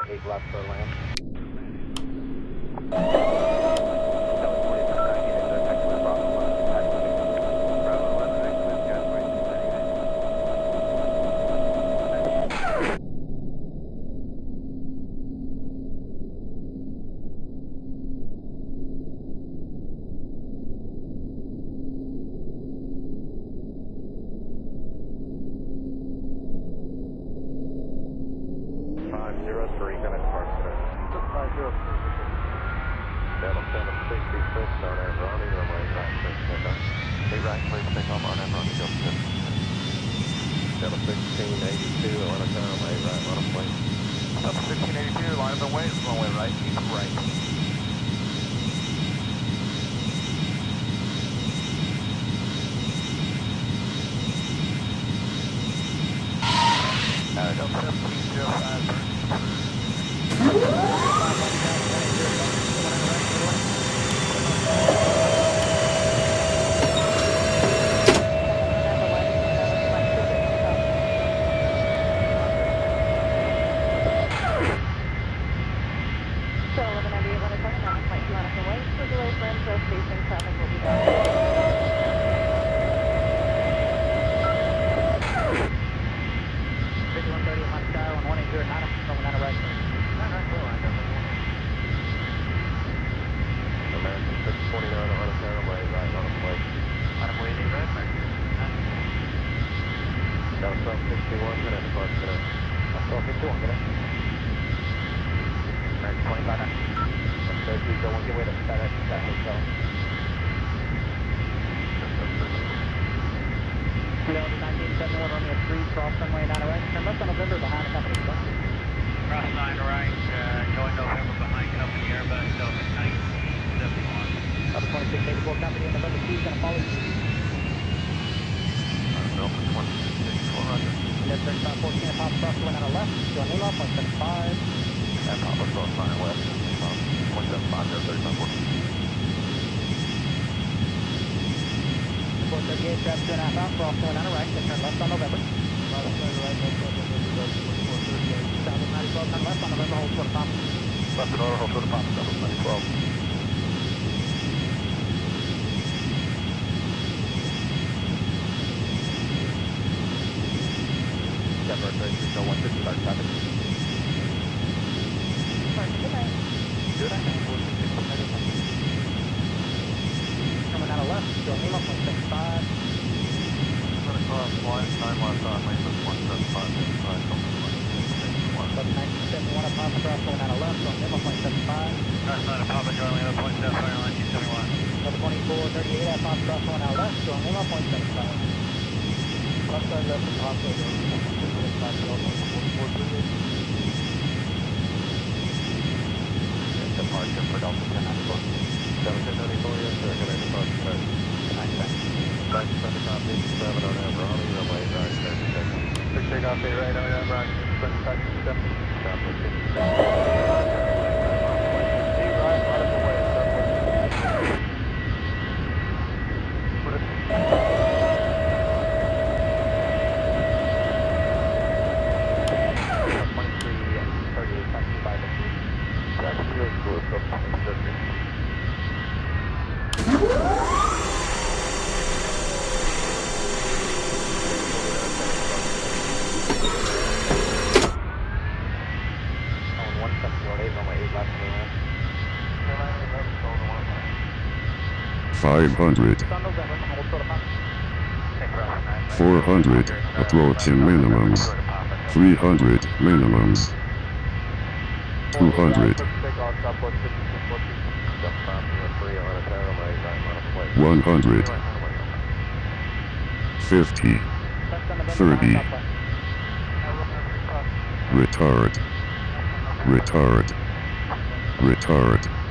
8 left for land. Nadi 1971 Romeo 3, cross runway 9 right, turn left on November behind the company. Cross 9 right, going November behind company AIRBUS, Delta 1971. Delta 2684 company in November 2 is going to follow you. Delta 268400. And then 3514 and Papa cross runway 9 left, John Lima, 0.75. And Papa cross 9 west, 0.75 there, 3514. 438, grab 2.5 out, cross runway 9 right, then turn left on November. Right, South of 9012, turn left on November, hold for the Papa. left in order, hold for the Papa, South of 9012. Denver, 150, start traffic. Good night. Good night. Coming out of left, John Lima, 0.75. I'm going to cross line, time left on, lane 175, 1971 at Papa cross going out of left, John Lima, 0.75. Cross 9 at Papa, Charlie, 0.75, line 271. Delta 2438 at Papa cross going out left, John Lima, 0.75. Left side left at Papa, departure for Delta 1094. Delta 1094, yes sir, good night, departure. Good night, thanks. Right, send the copy, 7 on Ambrani, runway, right, 30 seconds. Big takeoff, 8 right on Ambrani, 25, 7. Southwest 56. Right, out of the way, southwest 56. Put it. $500, 400, approaching minimums, 300 minimums, 200, 100, 50, 30, retard, retard, retard.